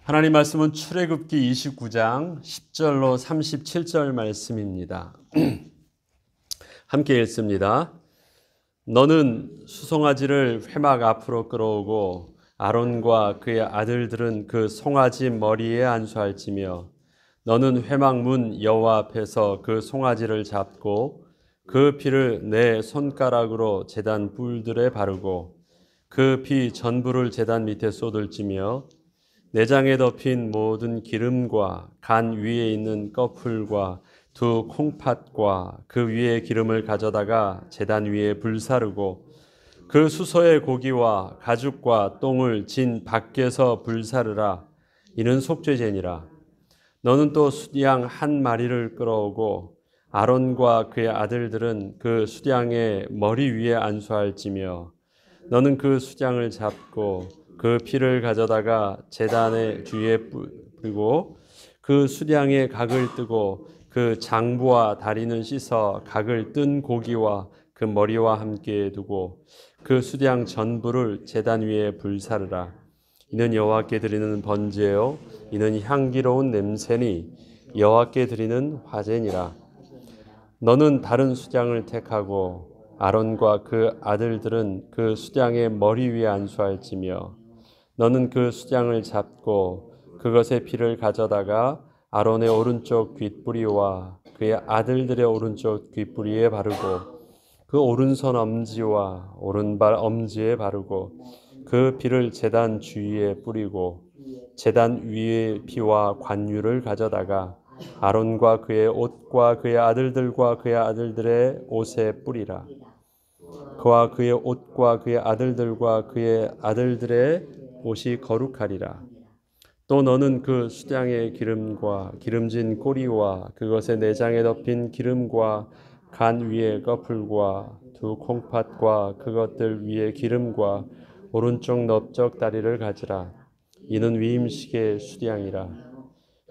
하나님 말씀은 출애굽기 29장 10절로 37절 말씀입니다. 함께 읽습니다. 너는 수송아지를 회막 앞으로 끌어오고 아론과 그의 아들들은 그 송아지 머리에 안수할지며 너는 회막 문 여호와 앞에서 그 송아지를 잡고 그 피를 내 손가락으로 제단 뿔들에 바르고 그 피 전부를 제단 밑에 쏟을지며 내장에 덮인 모든 기름과 간 위에 있는 꺼풀과 두 콩팥과 그 위에 기름을 가져다가 제단 위에 불사르고 그 수소의 고기와 가죽과 똥을 진 밖에서 불사르라. 이는 속죄제니라. 너는 또 수양 한 마리를 끌어오고 아론과 그의 아들들은 그 수양의 머리 위에 안수할지며 너는 그 수양을 잡고 그 피를 가져다가 제단의 주위에 뿌리고 그 수양의 각을 뜨고 그 장부와 다리는 씻어 각을 뜬 고기와 그 머리와 함께 두고 그 수양 전부를 제단 위에 불사르라. 이는 여호와께 드리는 번제요 이는 향기로운 냄새니 여호와께 드리는 화제니라. 너는 다른 수양을 택하고 아론과 그 아들들은 그 수양의 머리 위에 안수할지며 너는 그 수양을 잡고 그것의 피를 가져다가 아론의 오른쪽 귓뿌리와 그의 아들들의 오른쪽 귓뿌리에 바르고 그 오른손 엄지와 오른발 엄지에 바르고 그 피를 제단 주위에 뿌리고 제단 위의 피와 관유를 가져다가 아론과 그의 옷과 그의 아들들과 그의 아들들의 옷에 뿌리라. 그와 그의 옷과 그의 아들들과 그의 아들들의 옷이 거룩하리라. 또 너는 그 수양의 기름과 기름진 꼬리와 그것의 내장에 덮인 기름과 간 위에 꺼풀과 두 콩팥과 그것들 위에 기름과 오른쪽 넓적 다리를 가지라. 이는 위임식의 수양이라.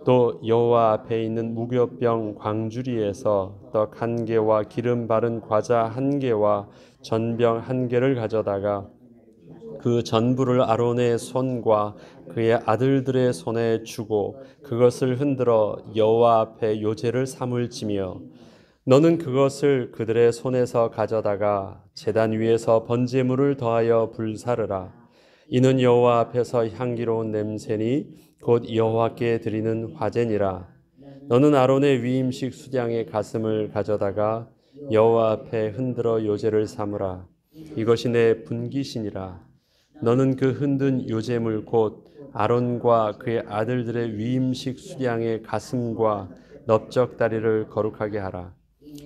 또 여호와 앞에 있는 무교병 광주리에서 떡 한 개와 기름 바른 과자 한 개와 전병 한 개를 가져다가 그 전부를 아론의 손과 그의 아들들의 손에 주고 그것을 흔들어 여호와 앞에 요제를 삼을지며 너는 그것을 그들의 손에서 가져다가 제단 위에서 번제물을 더하여 불사르라. 이는 여호와 앞에서 향기로운 냄새니 곧 여호와께 드리는 화제니라. 너는 아론의 위임식 수양의 가슴을 가져다가 여호와 앞에 흔들어 요제를 삼으라. 이것이 내 분기신이라. 너는 그 흔든 요제물 곧 아론과 그의 아들들의 위임식 수양의 가슴과 넓적 다리를 거룩하게 하라.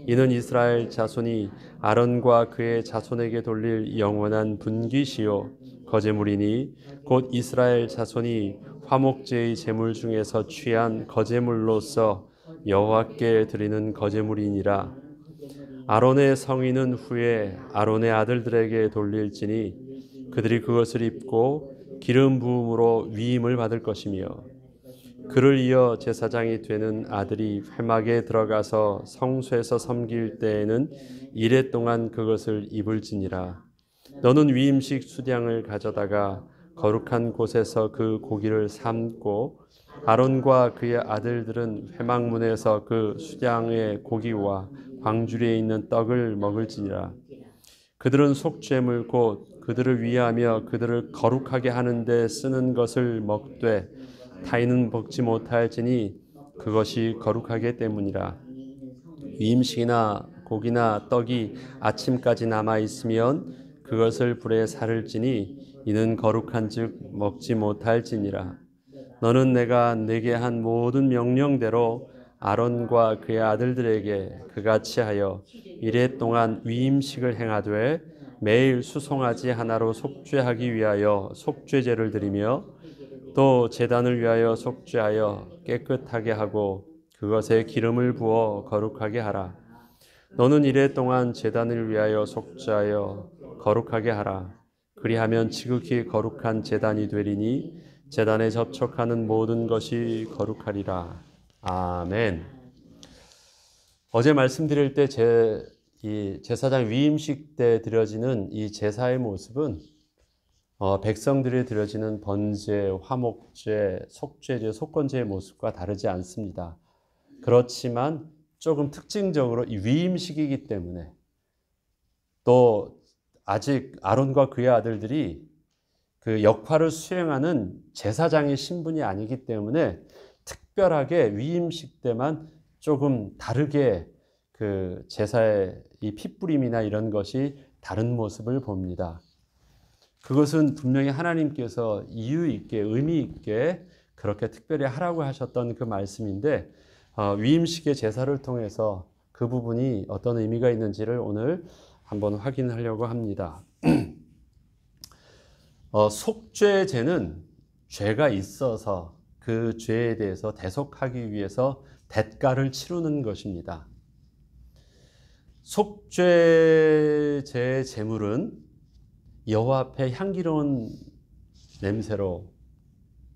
이는 이스라엘 자손이 아론과 그의 자손에게 돌릴 영원한 분기시요 거제물이니 곧 이스라엘 자손이 화목제의 제물 중에서 취한 거제물로서 여호와께 드리는 거제물이니라. 아론의 성인은 후에 아론의 아들들에게 돌릴지니 그들이 그것을 입고 기름 부음으로 위임을 받을 것이며 그를 이어 제사장이 되는 아들이 회막에 들어가서 성소에서 섬길 때에는 이레 동안 그것을 입을지니라. 너는 위임식 수양을 가져다가 거룩한 곳에서 그 고기를 삶고 아론과 그의 아들들은 회막문에서 그 수양의 고기와 광주리에 있는 떡을 먹을지니라. 그들은 속죄물 곧 그들을 위하며 그들을 거룩하게 하는 데 쓰는 것을 먹되 타인은 먹지 못할지니 그것이 거룩하기 때문이라. 위임식이나 고기나 떡이 아침까지 남아 있으면 그것을 불에 사를지니 이는 거룩한즉 먹지 못할지니라. 너는 내가 내게 한 모든 명령대로 아론과 그의 아들들에게 그같이 하여 이레 동안 위임식을 행하되 매일 수송아지 하나로 속죄하기 위하여 속죄제를 드리며 또 제단을 위하여 속죄하여 깨끗하게 하고 그것에 기름을 부어 거룩하게 하라. 너는 이레 동안 제단을 위하여 속죄하여 거룩하게 하라. 그리하면 지극히 거룩한 제단이 되리니 제단에 접촉하는 모든 것이 거룩하리라. 아멘. 어제 말씀드릴 때 이 제사장 위임식 때 드려지는 이 제사의 모습은 백성들이 드려지는 번제, 화목제, 속죄제, 속건제의 모습과 다르지 않습니다. 그렇지만 조금 특징적으로 이 위임식이기 때문에 또 아직 아론과 그의 아들들이 그 역할을 수행하는 제사장의 신분이 아니기 때문에 특별하게 위임식 때만 조금 다르게 그 제사의 이 핏부림이나 이런 것이 다른 모습을 봅니다. 그것은 분명히 하나님께서 이유 있게 의미 있게 그렇게 특별히 하라고 하셨던 그 말씀인데 위임식의 제사를 통해서 그 부분이 어떤 의미가 있는지를 오늘 한번 확인하려고 합니다. 속죄제는 죄가 있어서 그 죄에 대해서 대속하기 위해서 대가를 치르는 것입니다. 속죄제의 제물은 여호와 앞에 향기로운 냄새로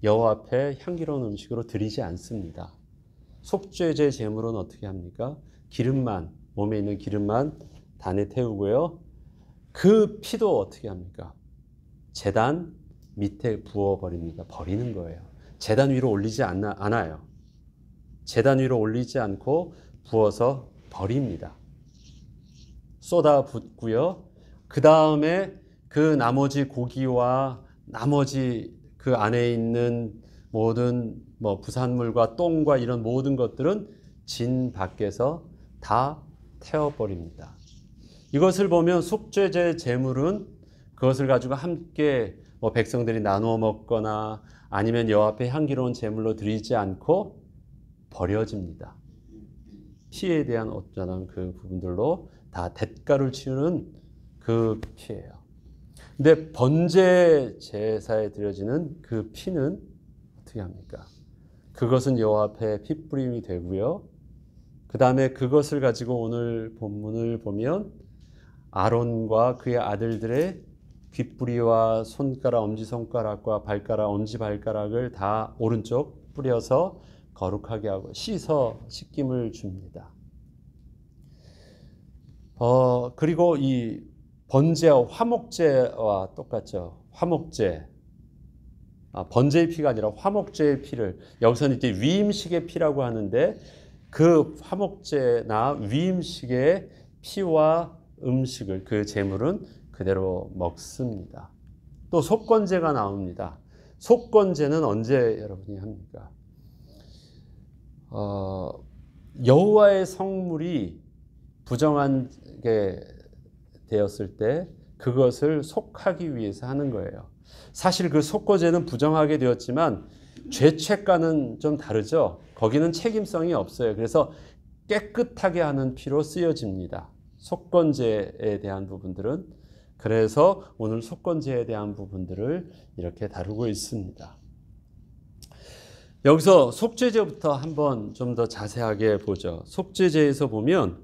여호와 앞에 향기로운 음식으로 드리지 않습니다. 속죄제 제물은 어떻게 합니까? 기름만, 몸에 있는 기름만 단에 태우고요. 그 피도 어떻게 합니까? 제단 밑에 부어버립니다. 버리는 거예요. 제단 위로 올리지 않아요. 제단 위로 올리지 않고 부어서 버립니다. 쏟아 붓고요. 그 다음에 그 나머지 고기와 나머지 그 안에 있는 모든 부산물과 똥과 이런 모든 것들은 진 밖에서 다 태워버립니다. 이것을 보면 속죄제 제물은 그것을 가지고 함께 백성들이 나누어 먹거나 아니면 여호와 앞에 향기로운 제물로 드리지 않고 버려집니다. 피에 대한 어쩌면 그 부분들로 다 대가를 치르는 그 피예요. 근데 번제 제사에 드려지는 그 피는 어떻게 합니까? 그것은 여호와 앞에 핏부림이 되고요. 그 다음에 그것을 가지고 오늘 본문을 보면 아론과 그의 아들들의 귓부리와 손가락, 엄지손가락과 발가락, 엄지발가락을 다 오른쪽 뿌려서 거룩하게 하고 씻김을 줍니다. 그리고 이 번제와 화목제와 똑같죠. 화목제. 번제의 피가 아니라 화목제의 피를 여기서는 이제 위임식의 피라고 하는데 그 화목제나 위임식의 피와 음식을 그 제물은 그대로 먹습니다. 또 속건제가 나옵니다. 속건제는 언제 여러분이 합니까? 여호와의 성물이 부정하게 되었을 때 그것을 속하기 위해서 하는 거예요. 사실 그 속건제는 부정하게 되었지만 죄책과는 좀 다르죠. 거기는 책임성이 없어요. 그래서 깨끗하게 하는 피로 쓰여집니다. 속건제에 대한 부분들은. 그래서 오늘 속건제에 대한 부분들을 이렇게 다루고 있습니다. 여기서 속죄제부터 한번 좀 더 자세하게 보죠. 속죄제에서 보면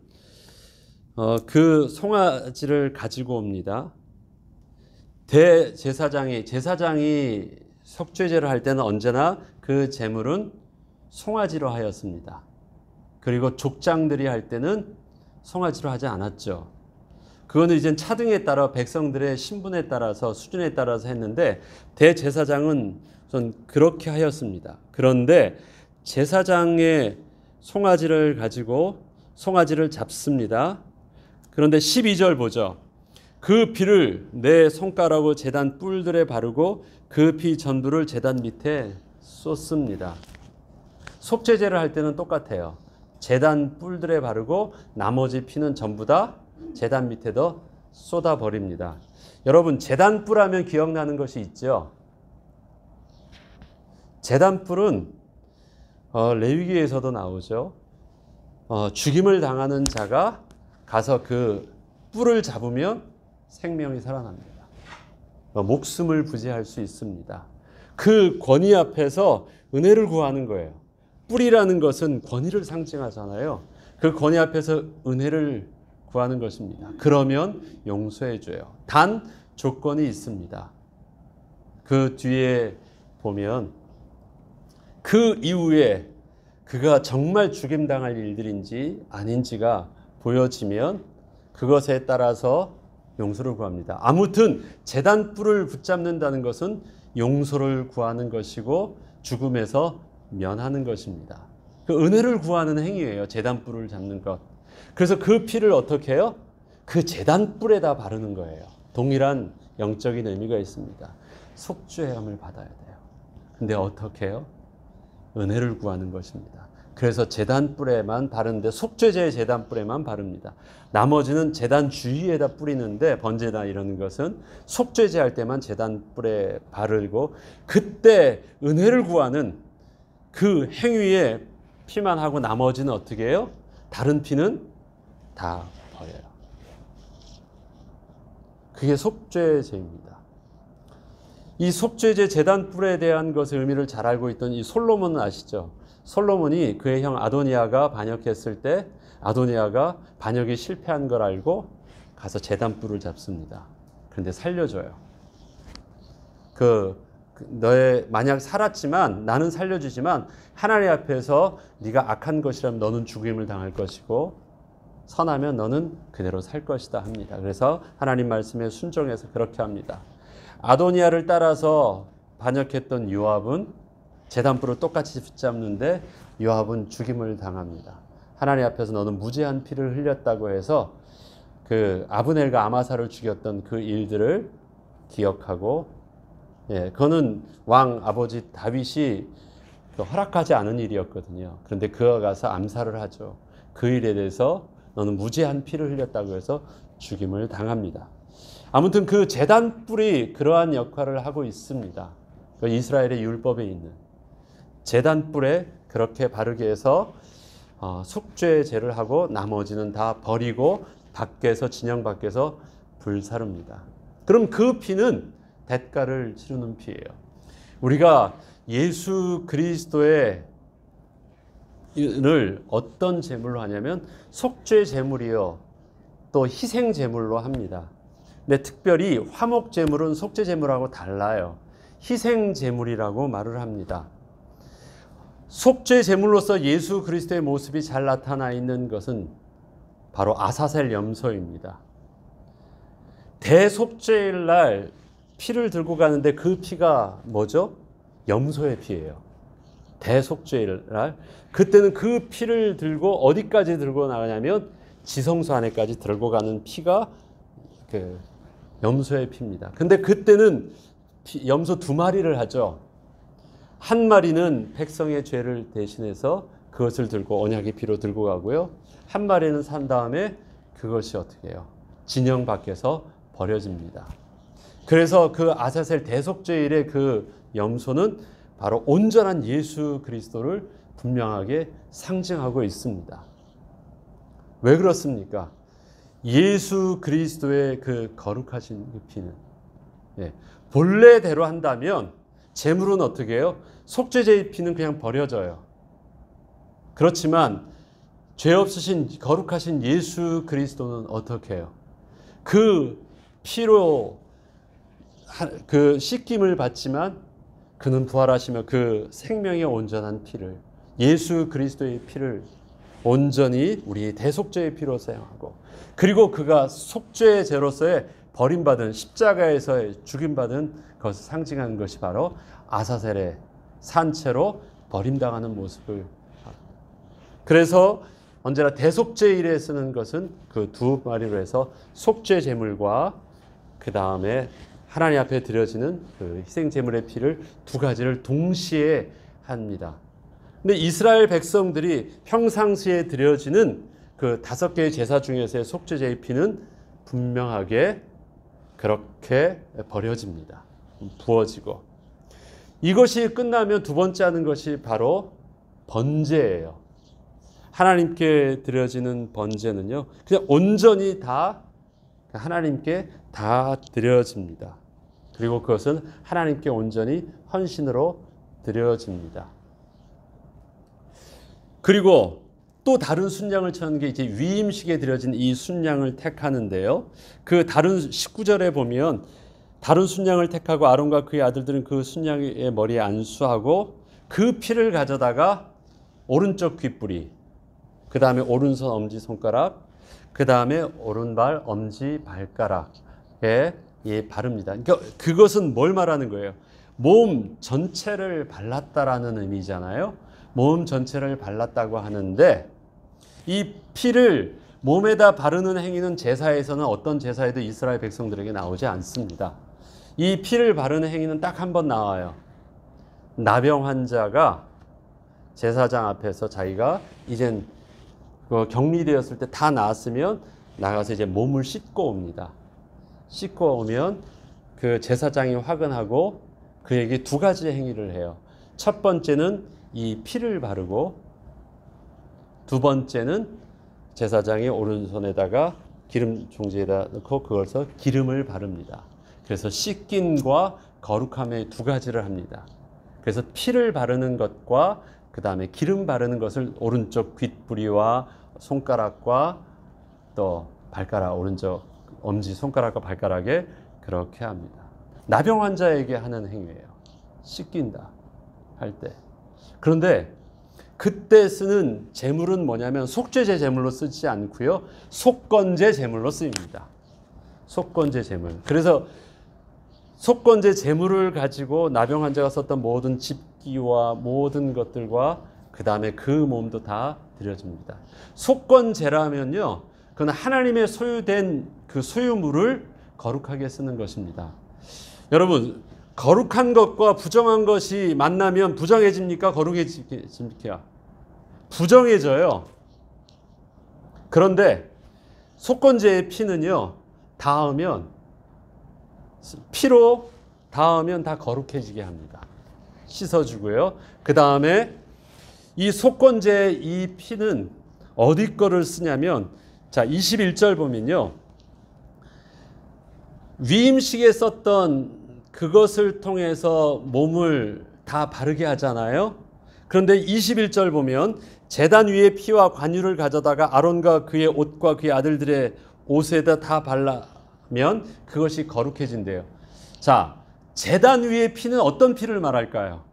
그 송아지를 가지고 옵니다. 제사장이 속죄제를 할 때는 언제나 그 제물은 송아지로 하였습니다. 그리고 족장들이 할 때는 송아지로 하지 않았죠. 그거는 이제 차등에 따라 백성들의 신분에 따라서 수준에 따라서 했는데 대제사장은 우선 그렇게 하였습니다. 그런데 제사장의 송아지를 가지고 송아지를 잡습니다. 그런데 12절 보죠. 그 피를 내 손가락으로 제단 뿔들에 바르고 그 피 전부를 제단 밑에 쏟습니다. 속죄제를 할 때는 똑같아요. 제단 뿔들에 바르고 나머지 피는 전부 다 제단 밑에도 쏟아버립니다. 여러분 제단 뿔 하면 기억나는 것이 있죠. 제단 뿔은 레위기에서도 나오죠. 죽임을 당하는 자가 가서 그 뿔을 잡으면 생명이 살아납니다. 목숨을 부지할 수 있습니다. 그 권위 앞에서 은혜를 구하는 거예요. 뿔이라는 것은 권위를 상징하잖아요. 그 권위 앞에서 은혜를 구하는 것입니다. 그러면 용서해 줘요. 단 조건이 있습니다. 그 뒤에 보면 그 이후에 그가 정말 죽임당할 일들인지 아닌지가 보여지면 그것에 따라서 용서를 구합니다. 아무튼 제단 뿔을 붙잡는다는 것은 용서를 구하는 것이고 죽음에서 면하는 것입니다. 그 은혜를 구하는 행위예요. 제단 뿔을 잡는 것. 그래서 그 피를 어떻게 해요? 그 제단 뿔에다 바르는 거예요. 동일한 영적인 의미가 있습니다. 속죄함을 받아야 돼요. 근데 어떻게 해요? 은혜를 구하는 것입니다. 그래서 제단 뿔에만 바르는데 속죄제의 제단 뿔에만 바릅니다. 나머지는 제단 주위에다 뿌리는데 번제나 이런 것은 속죄제 할 때만 제단 뿔에 바르고 그때 은혜를 구하는 그 행위에 피만 하고 나머지는 어떻게 해요? 다른 피는 다 버려요. 그게 속죄제입니다. 이 속죄제 제단 뿔에 대한 것의 의미를 잘 알고 있던 이 솔로몬은 아시죠? 솔로몬이 그의 형 아도니아가 반역했을 때 아도니아가 반역에 실패한 걸 알고 가서 제단 뿔을 잡습니다. 그런데 살려줘요. 너의 만약 살았지만 나는 살려주지만 하나님 앞에서 네가 악한 것이라면 너는 죽임을 당할 것이고 선하면 너는 그대로 살 것이다 합니다. 그래서 하나님 말씀에 순종해서 그렇게 합니다. 아도니아를 따라서 반역했던 요압은 제단뿔을 똑같이 붙잡는데 요압은 죽임을 당합니다. 하나님 앞에서 너는 무죄한 피를 흘렸다고 해서 그 아브넬과 아마사를 죽였던 그 일들을 기억하고 그거는 왕 아버지 다윗이 허락하지 않은 일이었거든요. 그런데 그가 가서 암살을 하죠. 그 일에 대해서 너는 무죄한 피를 흘렸다고 해서 죽임을 당합니다. 아무튼 그 제단뿔이 그러한 역할을 하고 있습니다. 이스라엘의 율법에 있는 제단뿔에 그렇게 바르게 해서 속죄제를 하고 나머지는 다 버리고 밖에서 진영 밖에서 불사릅니다. 그럼 그 피는 대가를 치르는 피예요. 우리가 예수 그리스도의 을 어떤 제물로 하냐면 속죄 제물이요 또 희생 제물로 합니다. 근데 특별히 화목 제물은 속죄 제물하고 달라요. 희생 제물이라고 말을 합니다. 속죄 제물로서 예수 그리스도의 모습이 잘 나타나 있는 것은 바로 아사셀 염소입니다. 대속죄일 날 피를 들고 가는데 그 피가 뭐죠? 염소의 피예요. 대속죄일 날 그때는 그 피를 들고 어디까지 들고 나가냐면 지성소 안에까지 들고 가는 피가 그 염소의 피입니다. 근데 그때는 염소 2마리를 하죠. 한 마리는 백성의 죄를 대신해서 그것을 들고 언약의 피로 들고 가고요. 한 마리는 산 다음에 그것이 어떻게 해요? 진영 밖에서 버려집니다. 그래서 그 아사셀 대속죄일의 그 염소는 바로 온전한 예수 그리스도를 분명하게 상징하고 있습니다. 왜 그렇습니까? 예수 그리스도의 그 거룩하신 그 피는 본래대로 한다면 제물은 어떻게 해요? 속죄제의 피는 그냥 버려져요. 그렇지만 죄 없으신 거룩하신 예수 그리스도는 어떻게 해요? 그 피로 그 씻김을 받지만 그는 부활하시며 그 생명의 온전한 피를 예수 그리스도의 피를 온전히 우리 대속죄의 피로 사용하고 그리고 그가 속죄제로서의 버림받은 십자가에서의 죽임받은 것을 상징하는 것이 바로 아사셀의 산채로 버림당하는 모습을 그래서 언제나 대속죄일에 쓰는 것은 그 2마리로 해서 속죄 제물과 그 다음에 하나님 앞에 드려지는 그 희생 제물의 피를 2가지를 동시에 합니다. 근데 이스라엘 백성들이 평상시에 드려지는 그 5개의 제사 중에서의 속죄제의 피는 분명하게 그렇게 버려집니다. 부어지고 이것이 끝나면 2번째 하는 것이 바로 번제예요. 하나님께 드려지는 번제는요, 그냥 온전히 다 하나님께 다 드려집니다. 그리고 그것은 하나님께 온전히 헌신으로 드려집니다. 그리고 또 다른 순양을 쳐는 게 이제 위임식에 드려진 이 순양을 택하는데요. 그 다른 19절에 보면 다른 순양을 택하고 아론과 그의 아들들은 그 순양의 머리에 안수하고 그 피를 가져다가 오른쪽 귓불이, 그 다음에 오른손 엄지손가락, 그 다음에 오른발 엄지 발가락 바릅니다. 그러니까 그것은 뭘 말하는 거예요? 몸 전체를 발랐다라는 의미잖아요. 몸 전체를 발랐다고 하는데 이 피를 몸에다 바르는 행위는 제사에서는 어떤 제사에도 이스라엘 백성들에게 나오지 않습니다. 이 피를 바르는 행위는 딱 한 번 나와요. 나병 환자가 제사장 앞에서 자기가 이젠 격리되었을 때 다 나았으면 나가서 이제 몸을 씻고 옵니다. 씻고 오면 그 제사장이 화근하고 그에게 두 가지 행위를 해요. 첫 번째는 이 피를 바르고 두 번째는 제사장이 오른손에다가 기름 종지에다 넣고 그걸서 기름을 바릅니다. 그래서 씻김과 거룩함의 두 가지를 합니다. 그래서 피를 바르는 것과 그 다음에 기름 바르는 것을 오른쪽 귓부리와 손가락과 또 발가락, 오른쪽 엄지 손가락과 발가락에 그렇게 합니다. 나병 환자에게 하는 행위예요. 씻긴다 할 때. 그런데 그때 쓰는 제물은 뭐냐면 속죄제 제물로 쓰지 않고요. 속건제 제물로 쓰입니다. 속건제 제물. 그래서 속건제 제물을 가지고 나병 환자가 썼던 모든 집기와 모든 것들과 그 다음에 그 몸도 다 드려집니다. 속건제라면요, 그건 하나님의 소유된 그 소유물을 거룩하게 쓰는 것입니다. 여러분, 거룩한 것과 부정한 것이 만나면 부정해집니까? 거룩해집니까? 부정해져요. 그런데 속건제의 피는요, 피로 닿으면 다 거룩해지게 합니다. 씻어주고요. 그 다음에 이 속건제의 이 피는 어디 거를 쓰냐면, 자, 21절 보면요, 위임식에 썼던 그것을 통해서 몸을 다 바르게 하잖아요. 그런데 21절 보면 제단 위에 피와 관유를 가져다가 아론과 그의 옷과 그의 아들들의 옷에다 다 발라면 그것이 거룩해진대요. 자, 제단 위의 피는 어떤 피를 말할까요?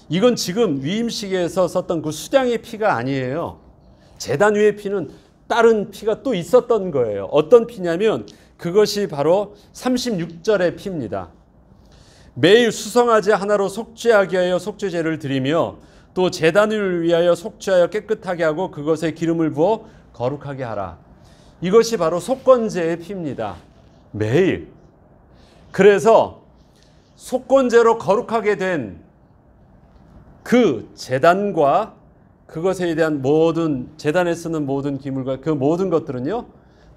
이건 지금 위임식에서 썼던 그 수장의 피가 아니에요. 제단 위의 피는 다른 피가 또 있었던 거예요. 어떤 피냐면 그것이 바로 36절의 피입니다. 매일 수송아지 하나로 속죄하게 하여 속죄제를 드리며 또 제단을 위하여 속죄하여 깨끗하게 하고 그것에 기름을 부어 거룩하게 하라. 이것이 바로 속건제의 피입니다. 매일. 그래서 속건제로 거룩하게 된 그 제단과 그것에 대한 모든 제단에 쓰는 모든 기물과 그 모든 것들은요,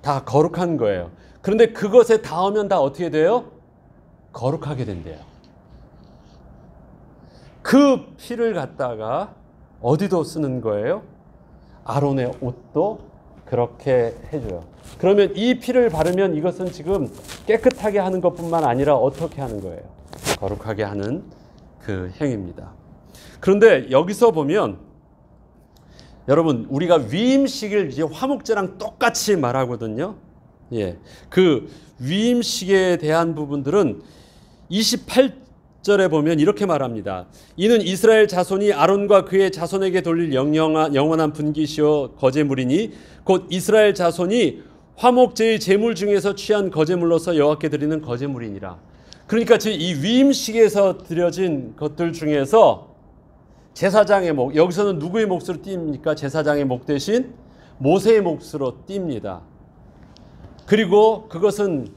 다 거룩한 거예요. 그런데 그것에 닿으면 다 어떻게 돼요? 거룩하게 된대요. 그 피를 갖다가 어디도 쓰는 거예요? 아론의 옷도 그렇게 해줘요. 그러면 이 피를 바르면 이것은 지금 깨끗하게 하는 것뿐만 아니라 어떻게 하는 거예요? 거룩하게 하는 그 행위입니다. 그런데 여기서 보면 여러분, 우리가 위임식을 이제 화목제랑 똑같이 말하거든요. 예, 그 위임식에 대한 부분들은 28절에 보면 이렇게 말합니다. 이는 이스라엘 자손이 아론과 그의 자손에게 돌릴 영원한 분깃이요 거제물이니 곧 이스라엘 자손이 화목제의 제물 중에서 취한 거제물로서 여호와께 드리는 거제물이니라. 그러니까 이 위임식에서 드려진 것들 중에서 제사장의 목, 여기서는 누구의 몫으로 띱니까? 제사장의 목 대신 모세의 몫으로 띱니다. 그리고 그것은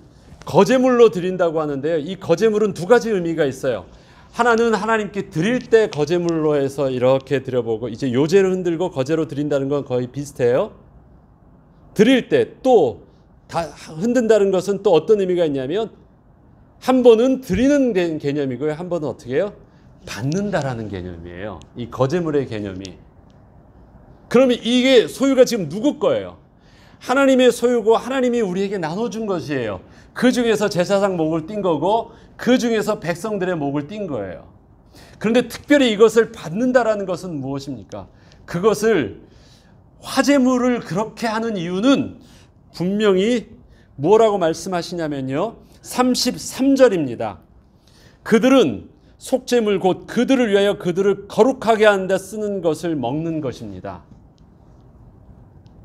거제물로 드린다고 하는데요. 이 거제물은 두 가지 의미가 있어요. 하나는 하나님께 드릴 때 거제물로 해서 이렇게 드려보고, 이제 요제를 흔들고 거제로 드린다는 건 거의 비슷해요. 드릴 때 또 다 흔든다는 것은 또 어떤 의미가 있냐면, 한 번은 드리는 개념이고요, 한 번은 어떻게 해요? 받는다라는 개념이에요. 이 거제물의 개념이. 그러면 이게 소유가 지금 누구 거예요? 하나님의 소유고 하나님이 우리에게 나눠준 것이에요. 그 중에서 제사장 목을 띈 거고 그 중에서 백성들의 목을 띈 거예요. 그런데 특별히 이것을 받는다라는 것은 무엇입니까? 그것을 화제물을 그렇게 하는 이유는 분명히 뭐라고 말씀하시냐면요, 33절입니다. 그들은 속죄물 곧 그들을 위하여 그들을 거룩하게 한다 쓰는 것을 먹는 것입니다.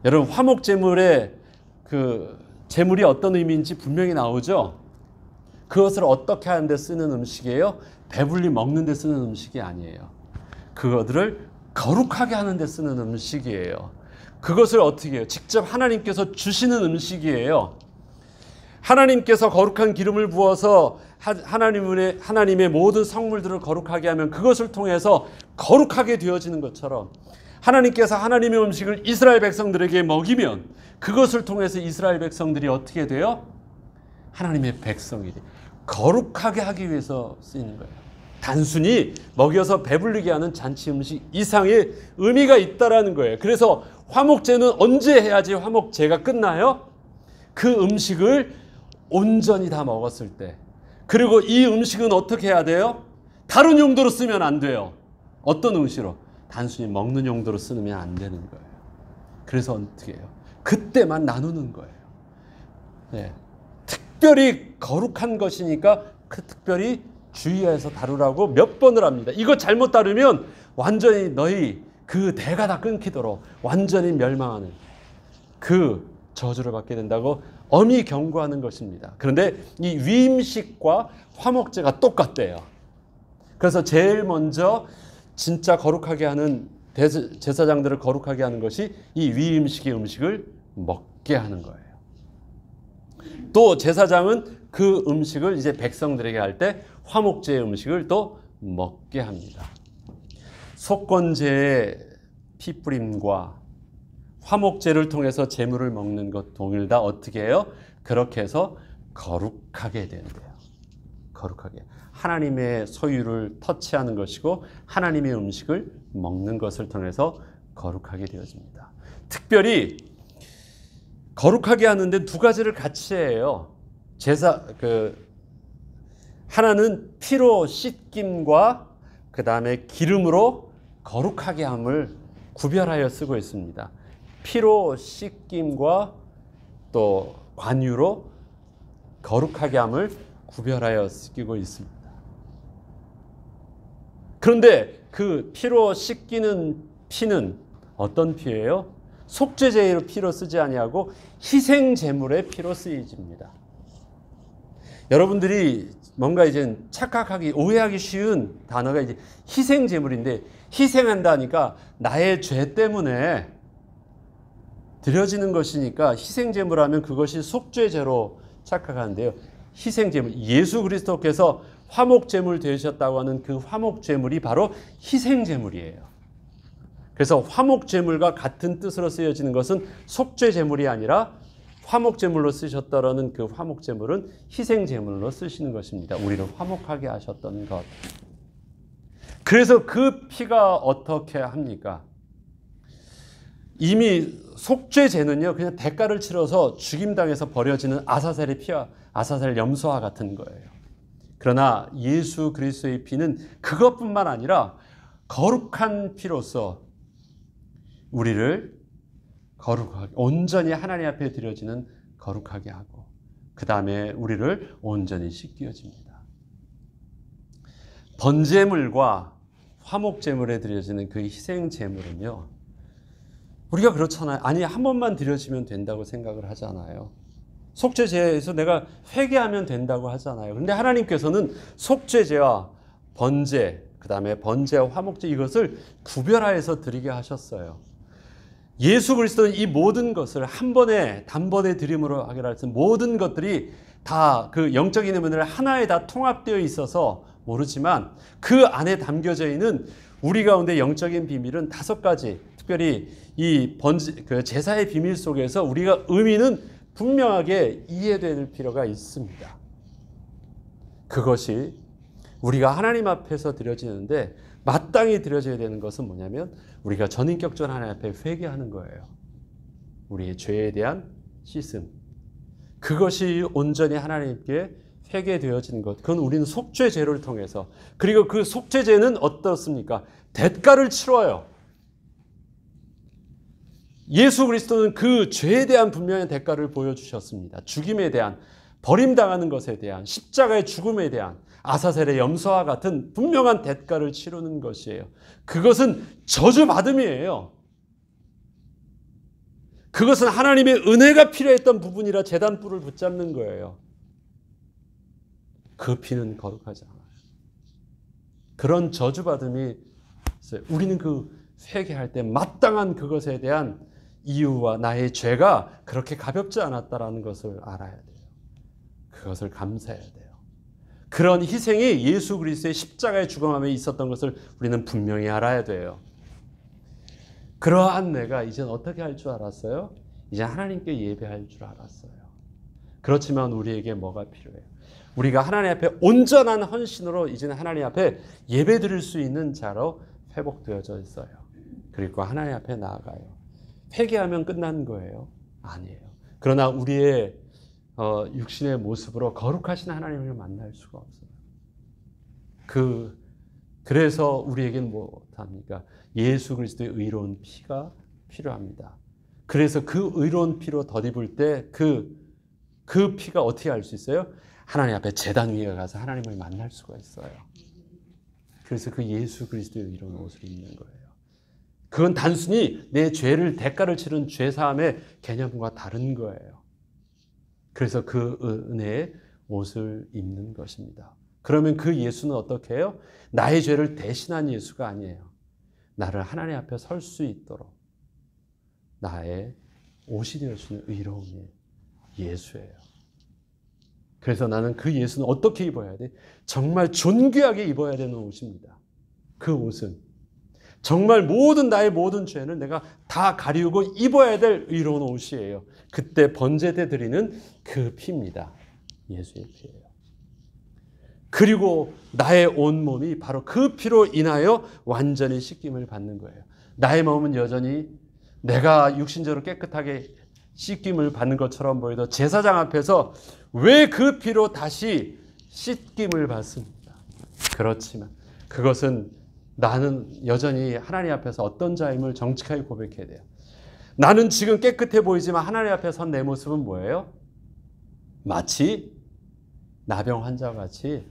여러분, 화목제물의 그 제물이 어떤 의미인지 분명히 나오죠. 그것을 어떻게 하는 데 쓰는 음식이에요? 배불리 먹는 데 쓰는 음식이 아니에요. 그것들을 거룩하게 하는 데 쓰는 음식이에요. 그것을 어떻게 해요? 직접 하나님께서 주시는 음식이에요. 하나님께서 거룩한 기름을 부어서 하나님의 모든 성물들을 거룩하게 하면 그것을 통해서 거룩하게 되어지는 것처럼 하나님께서 하나님의 음식을 이스라엘 백성들에게 먹이면 그것을 통해서 이스라엘 백성들이 어떻게 돼요? 하나님의 백성이 돼요. 거룩하게 하기 위해서 쓰이는 거예요. 단순히 먹여서 배불리게 하는 잔치 음식 이상의 의미가 있다라는 거예요. 그래서 화목제는 언제 해야지 화목제가 끝나요? 그 음식을 온전히 다 먹었을 때. 그리고 이 음식은 어떻게 해야 돼요? 다른 용도로 쓰면 안 돼요. 어떤 음식으로? 단순히 먹는 용도로 쓰면 안 되는 거예요. 그래서 어떻게 해요? 그때만 나누는 거예요. 네. 특별히 거룩한 것이니까 그 특별히 주의해서 다루라고 몇 번을 합니다. 이거 잘못 다루면 완전히 너희 그 대가 다 끊기도록 완전히 멸망하는 그 저주를 받게 된다고 엄히 경고하는 것입니다. 그런데 이 위임식과 화목제가 똑같대요. 그래서 제일 먼저 진짜 거룩하게 하는 제사장들을 거룩하게 하는 것이 이 위임식의 음식을 먹게 하는 거예요. 또 제사장은 그 음식을 이제 백성들에게 할 때 화목제의 음식을 또 먹게 합니다. 속건제의 피뿌림과 화목제를 통해서 제물을 먹는 것 동일 다 어떻게 해요? 그렇게 해서 거룩하게 된대요. 거룩하게. 하나님의 소유를 터치하는 것이고 하나님의 음식을 먹는 것을 통해서 거룩하게 되어집니다. 특별히 거룩하게 하는데 두 가지를 같이 해요. 하나는 피로 씻김과 그 다음에 기름으로 거룩하게 함을 구별하여 쓰고 있습니다. 피로 씻김과 또 관유로 거룩하게 함을 구별하여 쓰고 있습니다. 그런데 그 피로 씻기는 피는 어떤 피예요? 속죄제의 피로 쓰지 아니하고 희생제물의 피로 쓰여집니다. 여러분들이 뭔가 이제 착각하기, 오해하기 쉬운 단어가 이제 희생제물인데, 희생한다니까 나의 죄 때문에 드려지는 것이니까 희생제물 하면 그것이 속죄제로 착각하는데요. 희생제물, 예수 그리스도께서 화목제물 되셨다고 하는 그 화목제물이 바로 희생제물이에요. 그래서 화목제물과 같은 뜻으로 쓰여지는 것은 속죄제물이 아니라 화목제물로 쓰셨다라는 그 화목제물은 희생제물로 쓰시는 것입니다. 우리를 화목하게 하셨던 것. 그래서 그 피가 어떻게 합니까? 이미 속죄제는요, 그냥 대가를 치러서 죽임당해서 버려지는 아사셀의 피와 아사셀 염소와 같은 거예요. 그러나 예수 그리스도의 피는 그것뿐만 아니라 거룩한 피로서 우리를 거룩하게, 온전히 하나님 앞에 드려지는 거룩하게 하고 그 다음에 우리를 온전히 씻겨줍니다. 번제물과 화목제물에 드려지는 그 희생제물은요, 우리가 그렇잖아요. 아니, 한 번만 드려지면 된다고 생각을 하잖아요. 속죄제에서 내가 회개하면 된다고 하잖아요. 그런데 하나님께서는 속죄제와 번제, 그 다음에 번제와 화목제 이것을 구별하여서 드리게 하셨어요. 예수 그리스도는 이 모든 것을 한 번에 단번에 드림으로 하기로 했던 모든 것들이 다 그 영적인 의미를 하나에 다 통합되어 있어서 모르지만 그 안에 담겨져 있는 우리 가운데 영적인 비밀은 5가지, 특별히 이 그 제사의 비밀 속에서 우리가 의미는 분명하게 이해될 필요가 있습니다. 그것이 우리가 하나님 앞에서 드려지는데 마땅히 드려져야 되는 것은 뭐냐면 우리가 전인격전 하나님 앞에 회개하는 거예요. 우리의 죄에 대한 씻음. 그것이 온전히 하나님께 회개되어지는 것. 그건 우리는 속죄제를 통해서. 그리고 그 속죄제는 어떻습니까? 대가를 치러요. 예수 그리스도는 그 죄에 대한 분명한 대가를 보여주셨습니다. 죽임에 대한, 버림당하는 것에 대한, 십자가의 죽음에 대한, 아사셀의 염소와 같은 분명한 대가를 치르는 것이에요. 그것은 저주받음이에요. 그것은 하나님의 은혜가 필요했던 부분이라 제단 뿔을 붙잡는 거예요. 그 피는 거룩하지 않아요. 그런 저주받음이 있어요. 우리는 그 회개할 때 마땅한 그것에 대한 이유와 나의 죄가 그렇게 가볍지 않았다라는 것을 알아야 돼요. 그것을 감사해야 돼요. 그런 희생이 예수 그리스도의 십자가의 죽음함에 있었던 것을 우리는 분명히 알아야 돼요. 그러한 내가 이제는 어떻게 할 줄 알았어요? 이제 하나님께 예배할 줄 알았어요. 그렇지만 우리에게 뭐가 필요해요? 우리가 하나님 앞에 온전한 헌신으로 이제는 하나님 앞에 예배 드릴 수 있는 자로 회복되어져 있어요. 그리고 하나님 앞에 나아가요. 회개하면 끝난 거예요? 아니에요. 그러나 우리의 육신의 모습으로 거룩하신 하나님을 만날 수가 없어요. 그래서 우리에게는 뭐합니까? 예수 그리스도의 의로운 피가 필요합니다. 그래서 그 의로운 피로 덧입을 때 그 피가 어떻게 할 수 있어요? 하나님 앞에 제단 위에 가서 하나님을 만날 수가 있어요. 그래서 그 예수 그리스도의 의로운 옷을 입는 거예요. 그건 단순히 내 죄를 대가를 치른 죄사함의 개념과 다른 거예요. 그래서 그 은혜의 옷을 입는 것입니다. 그러면 그 예수는 어떻게 해요? 나의 죄를 대신한 예수가 아니에요. 나를 하나님 앞에 설 수 있도록 나의 옷이 되어주는 의로운 예수예요. 그래서 나는 그 예수는 어떻게 입어야 돼? 정말 존귀하게 입어야 되는 옷입니다. 그 옷은 정말 나의 모든 죄는 내가 다 가리우고 입어야 될 의로운 옷이에요. 그때 번제 때 드리는 그 피입니다. 예수의 피예요. 그리고 나의 온몸이 바로 그 피로 인하여 완전히 씻김을 받는 거예요. 나의 몸은 여전히 내가 육신적으로 깨끗하게 씻김을 받는 것처럼 보여도 제사장 앞에서 왜 그 피로 다시 씻김을 받습니다. 그렇지만 그것은 나는 여전히 하나님 앞에서 어떤 자임을 정직하게 고백해야 돼요. 나는 지금 깨끗해 보이지만 하나님 앞에 선 내 모습은 뭐예요? 마치 나병 환자와 같이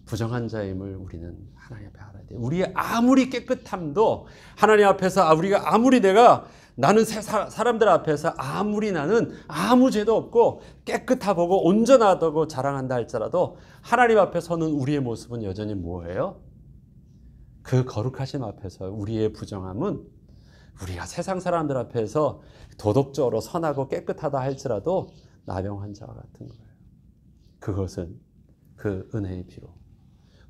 부정한 자임을 우리는 하나님 앞에 알아야 돼요. 우리의 아무리 깨끗함도 하나님 앞에서 우리가 아무리 나는 사람들 앞에서 아무리 나는 아무 죄도 없고 깨끗하고 온전하다고 자랑한다 할지라도 하나님 앞에 서는 우리의 모습은 여전히 뭐예요? 그 거룩하심 앞에서 우리의 부정함은 우리가 세상 사람들 앞에서 도덕적으로 선하고 깨끗하다 할지라도 나병 환자와 같은 거예요. 그것은 그 은혜의 피로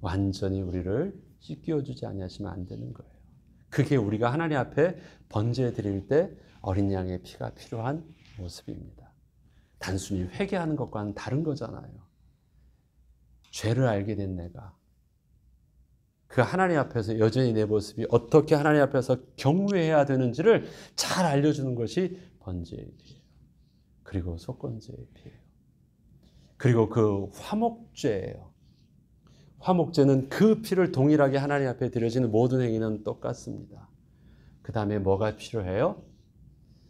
완전히 우리를 씻겨주지 아니하시면 안 되는 거예요. 그게 우리가 하나님 앞에 번제 드릴 때 어린 양의 피가 필요한 모습입니다. 단순히 회개하는 것과는 다른 거잖아요. 죄를 알게 된 내가 그 하나님 앞에서 여전히 내 모습이 어떻게 하나님 앞에서 경외해야 되는지를 잘 알려주는 것이 번제의 피예요. 그리고 속건제의 피예요. 그리고 그 화목제예요. 화목제는 그 피를 동일하게 하나님 앞에 드려지는 모든 행위는 똑같습니다. 그 다음에 뭐가 필요해요?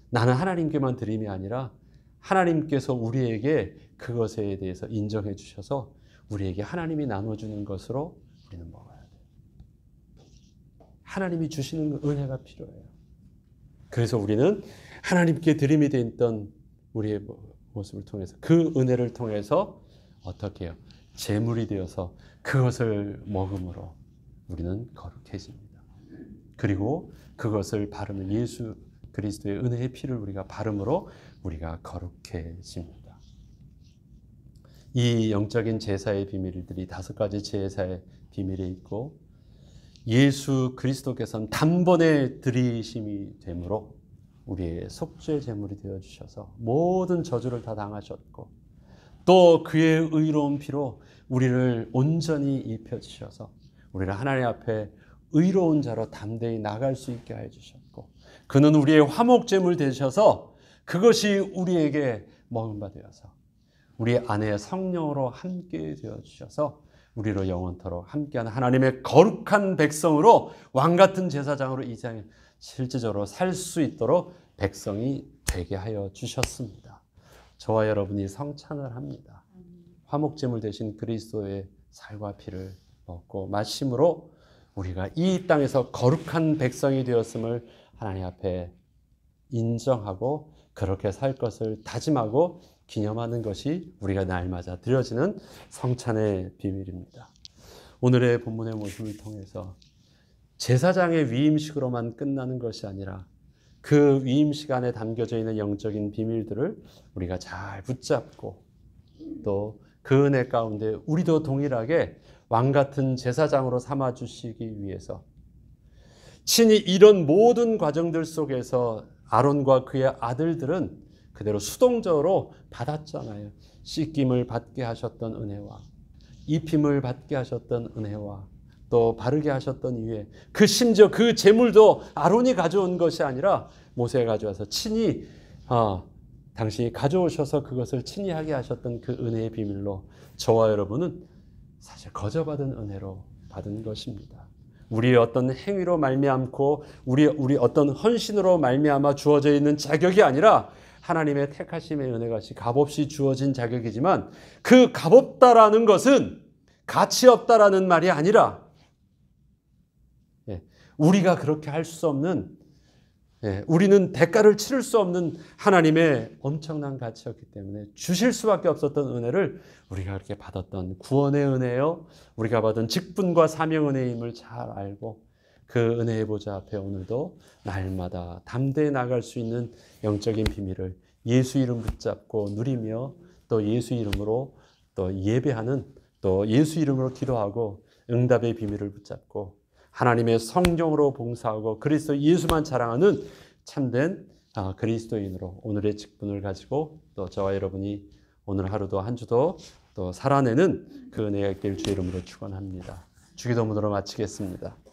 나는 하나님께만 드림이 아니라 하나님께서 우리에게 그것에 대해서 인정해 주셔서 우리에게 하나님이 나눠주는 것으로 우리는 먹어야 돼요. 하나님이 주시는 은혜가 필요해요. 그래서 우리는 하나님께 드림이 됐던 우리의 모습을 통해서 그 은혜를 통해서 어떻게 해요? 제물이 되어서 그것을 먹음으로 우리는 거룩해집니다. 그리고 그것을 바르는 예수 그리스도의 은혜의 피를 우리가 바름으로 우리가 거룩해집니다. 이 영적인 제사의 비밀들이 5가지 제사의 비밀이 있고 예수 그리스도께서는 단번에 드리심이 되므로 우리의 속죄 제물이 되어주셔서 모든 저주를 다 당하셨고 또 그의 의로운 피로 우리를 온전히 입혀주셔서 우리를 하나님 앞에 의로운 자로 담대히 나갈 수 있게 해주셨고 그는 우리의 화목제물 되셔서 그것이 우리에게 먹은 바 되어서 우리 안에 성령으로 함께 되어주셔서 우리로 영원토록 함께하는 하나님의 거룩한 백성으로 왕같은 제사장으로 이 세상에 실제적으로 살 수 있도록 백성이 되게 하여 주셨습니다. 저와 여러분이 성찬을 합니다. 화목제물 대신 그리스도의 살과 피를 먹고 마심으로 우리가 이 땅에서 거룩한 백성이 되었음을 하나님 앞에 인정하고 그렇게 살 것을 다짐하고 기념하는 것이 우리가 날마다 드려지는 성찬의 비밀입니다. 오늘의 본문의 모습을 통해서 제사장의 위임식으로만 끝나는 것이 아니라 그 위임식 안에 담겨져 있는 영적인 비밀들을 우리가 잘 붙잡고 또 그 은혜 가운데 우리도 동일하게 왕같은 제사장으로 삼아주시기 위해서 친히 이런 모든 과정들 속에서 아론과 그의 아들들은 그대로 수동적으로 받았잖아요. 씻김을 받게 하셨던 은혜와 입힘을 받게 하셨던 은혜와 또 바르게 하셨던 이유에 심지어 그 제물도 아론이 가져온 것이 아니라 모세가 가져와서 친히 당신이 가져오셔서 그것을 친히 하게 하셨던 그 은혜의 비밀로 저와 여러분은 사실 거저받은 은혜로 받은 것입니다. 우리의 어떤 행위로 말미암고 우리 어떤 헌신으로 말미암아 주어져 있는 자격이 아니라 하나님의 택하심의 은혜가 값없이 주어진 자격이지만 그 값없다라는 것은 가치 없다라는 말이 아니라 우리가 그렇게 할 수 없는 우리는 대가를 치를 수 없는 하나님의 엄청난 가치였기 때문에 주실 수밖에 없었던 은혜를 우리가 그렇게 받았던 구원의 은혜요, 우리가 받은 직분과 사명 은혜임을 잘 알고 그 은혜의 보좌 앞에 오늘도 날마다 담대히 나갈 수 있는 영적인 비밀을 예수 이름 붙잡고 누리며 또 예수 이름으로 또 예배하는 또 예수 이름으로 기도하고 응답의 비밀을 붙잡고 하나님의 성령으로 봉사하고 그리스도 예수만 자랑하는 참된 그리스도인으로 오늘의 직분을 가지고 또 저와 여러분이 오늘 하루도 한 주도 또 살아내는 그 은혜가 있길 주의 이름으로 축원합니다. 주기도문으로 마치겠습니다.